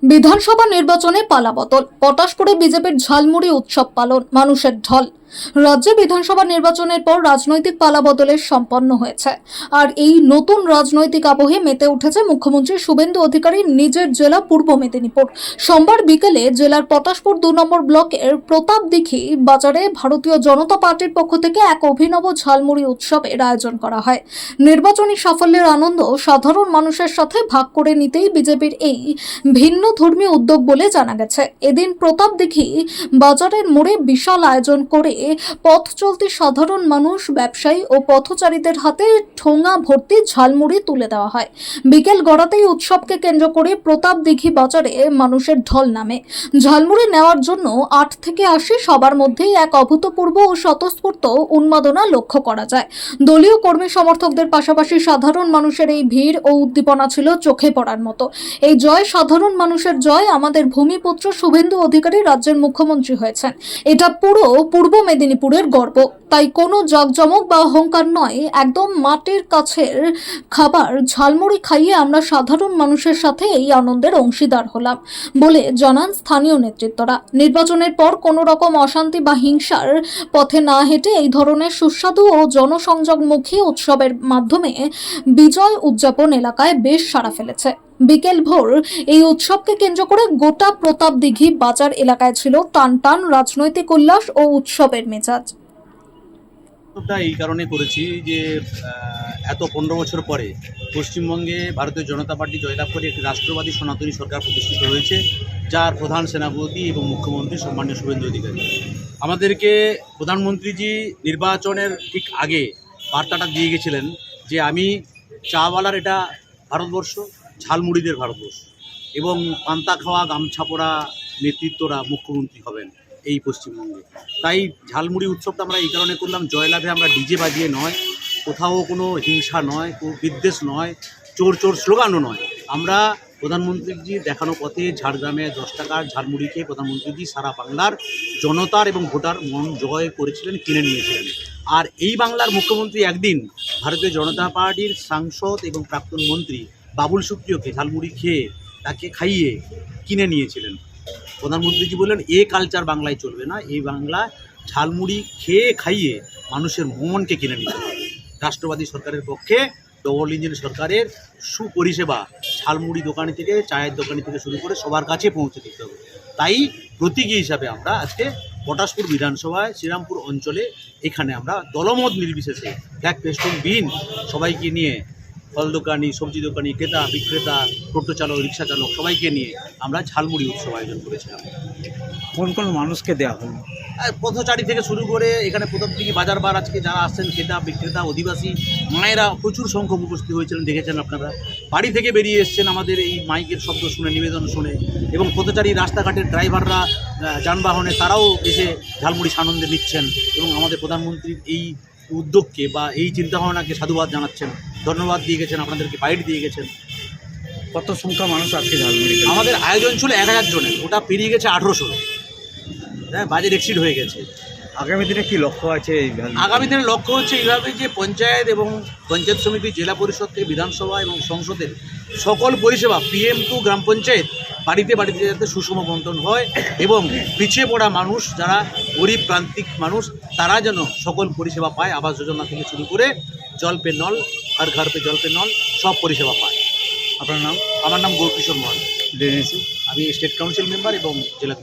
বিধানসভা নির্বাচনে পালাবদল, পটাশপুরে বিজেপির ঝালমুড়ি উৎসব পালন, মানুষের ঢল। রাজ্যে বিধানসভা নির্বাচনের পর রাজনৈতিক পালাবদলের সম্পন্ন হয়েছে। আর এই নতুন রাজনৈতিক আবহে মেতে উঠেছে মুখ্যমন্ত্রী শুভেন্দু অধিকারীর নিজের জেলা পূর্ব মেদিনীপুর। সোমবার বিকেলে জেলার পটাশপুর 2 নম্বর ব্লকের প্রতাপদিঘি বাজারে ভারতীয় জনতা পার্টির পক্ষ থেকে এক অভিনব ঝালমুড়ি উৎসবের আয়োজন করা হয়। নির্বাচনী সাফল্যের আনন্দ সাধারণ মানুষের সাথে ভাগ করে নিতেই বিজেপির এই ভিন্ন ধর্মীয় উদ্যোগ বলে জানা গেছে। এদিন প্রতাপদিঘি বাজারের মোড়ে বিশাল আয়োজন করে পথ চলতি সাধারণ মানুষ, ব্যবসায়ী ও পথচারীদের হাতে ঠোঙা ভর্তি ঝালমুড়ি তুলে দেওয়া হয়। বিকেল গড়াতেই উৎসবকে কেন্দ্র করে প্রতাপদিঘি বাজারে মানুষের ঢল নামে। ঝালমুড়ি নেওয়ার জন্য 8 থেকে 80 সবার মধ্যেই এক অভূতপূর্ব ও স্বতঃস্ফূর্ত উন্মাদনা লক্ষ্য করা যায়। দলীয় কর্মী সমর্থকদের পাশাপাশি সাধারণ মানুষের এই ভিড় ও উদ্দীপনা ছিল চোখে পড়ার মতো। এই জয় সাধারণ মানুষের জয়। আমাদের ভূমিপুত্র শুভেন্দু অধিকারী রাজ্যের মুখ্যমন্ত্রী হয়েছেন, এটা পুরো পূর্ব মেদিনীপুরের গর্ব। তাই কোনো জাঁকজমক বা অহংকার নয়, একদম মাটির কাছের খাবার ঝালমুড়ি খাইয়ে আমরা সাধারণ মানুষের সাথে এই আনন্দের অংশীদার হলাম বলে জানান স্থানীয় নেতৃত্বরা। নির্বাচনের পর কোনো রকম অশান্তি বা হিংসার পথে না হেঁটে এই ধরনের সুস্বাদু ও জনসংযোগমুখী উৎসবের মাধ্যমে বিজয় উদযাপন এলাকায় বেশ সাড়া ফেলেছে। বিকেল ভোর এই উৎসবকে কেন্দ্র করে গোটা প্রতাপদিঘি বাজার এলাকায় ছিল টান টান রাজনৈতিক উল্লাস ও উৎসবের মেজাজ। এই কারণে করেছি যে এত 15 বছর পরে পশ্চিমবঙ্গে ভারতীয় জনতা পার্টি জয়লাভ করে একটি রাষ্ট্রবাদী সনাতনী সরকার প্রতিষ্ঠিত হয়েছে, যার প্রধান সেনাপতি এবং মুখ্যমন্ত্রী সম্মানীয় শুভেন্দু অধিকারী। আমাদেরকে প্রধানমন্ত্রীজি নির্বাচনের ঠিক আগে বার্তাটা দিয়ে গেছিলেন যে আমি চাওয়ালার এটা ভারতবর্ষ, ঝালমুড়িদের ভারতবর্ষ, এবং পান্তা খাওয়া গামছা পরা নেতৃত্বরা মুখ্যমন্ত্রী হবেন এই পশ্চিমবঙ্গে। তাই ঝালমুড়ি উৎসবটা আমরা এই কারণে করলাম, জয়লাভে আমরা ডিজে বাজিয়ে নয়, কোথাও কোনো হিংসা নয়, কোনো বিদ্বেষ নয়, চোর চোর স্লোগানও নয়। আমরা প্রধানমন্ত্রীজি দেখানো পথে ঝাড়গ্রামে 10 টাকার ঝালমুড়িকে প্রধানমন্ত্রীজি সারা বাংলার জনতার এবং ভোটার মন জয় করেছিলেন, কিনে নিয়েছিলেন। আর এই বাংলার মুখ্যমন্ত্রী একদিন ভারতীয় জনতা পার্টির সাংসদ এবং প্রাক্তন মন্ত্রী বাবুল সুপ্রিয়কে ঝালমুড়ি খেয়ে তাকে খাইয়ে কিনে নিয়েছিলেন। প্রধানমন্ত্রীজি বললেন এ কালচার বাংলায় চলবে না, এই বাংলা ঝালমুড়ি খেয়ে খাইয়ে মানুষের মনকে কিনে নিতে হবে। রাষ্ট্রবাদী সরকারের পক্ষে ডবল ইঞ্জিন সরকারের সুপরিষেবা ঝালমুড়ি দোকানি থেকে, চায়ের দোকানি থেকে শুরু করে সবার কাছে পৌঁছে দিতে হবে। তাই প্রতীকী হিসাবে আমরা আজকে পটাশপুর বিধানসভায় শ্রীরামপুর অঞ্চলে এখানে আমরা দলমত নির্বিশেষে ফ্ল্যাগ ফেস্টুন বিন সবাইকে নিয়ে, ফল দোকানি, সবজি দোকানি, ক্রেতা বিক্রেতা, টোটো চালক, রিক্সা চালক সবাইকে নিয়ে আমরা ঝালমুড়ি উৎসব আয়োজন করেছিলাম। কোন কোন মানুষকে দেওয়া হলো? পথচারী থেকে শুরু করে এখানে প্রতাপদিঘি বাজার বার আজকে যারা আসছেন, ক্রেতা বিক্রেতা, অধিবাসী মায়েরা প্রচুর সংখ্যক উপস্থিত হয়েছিলেন, দেখেছেন আপনারা। বাড়ি থেকে বেরিয়ে এসছেন আমাদের এই মাইকের শব্দ শুনে, নিবেদন শুনে, এবং পথচারী রাস্তাঘাটের ড্রাইভাররা যানবাহনে তারাও এসে ঝালমুড়ি আনন্দে নিচ্ছেন এবং আমাদের প্রধানমন্ত্রীর এই উদ্যোগকে বা এই চিন্তাভাবনাকে সাধুবাদ জানাচ্ছেন, ধন্যবাদ দিয়ে গেছেন, আপনাদেরকে বাইট দিয়ে গেছেন। কত সংখ্যা মানুষ আজকে ঝালমুড়ি খেলেন? আমাদের আয়োজন ছিল 1000 জনের, ওটা পেরিয়ে গেছে 1800। হ্যাঁ, বাজেট এক্সিড হয়ে গেছে। আগামী দিনে কি লক্ষ্য আছে? আগামী দিনের লক্ষ্য হচ্ছে এইভাবে যে পঞ্চায়েত এবং পঞ্চায়েত সমিতি, জেলা পরিষদ থেকে বিধানসভা এবং সংসদের সকল পরিষেবা PM টু গ্রাম পঞ্চায়েত বাড়িতে বাড়িতে যাতে সুষম বন্টন হয় এবং পিছিয়ে পড়া মানুষ, যারা গরিব প্রান্তিক মানুষ, তারা যেন সকল পরিষেবা পায়। আবাস যোজনা থেকে শুরু করে জল পে নল, হর ঘর পে জল পে নল, সব পরিষেবা পায়। আপনার নাম? আমার নাম গৌরকিশোর মহান, ডেনেছি। আমি স্টেট কাউন্সিল মেম্বার এবং জেলা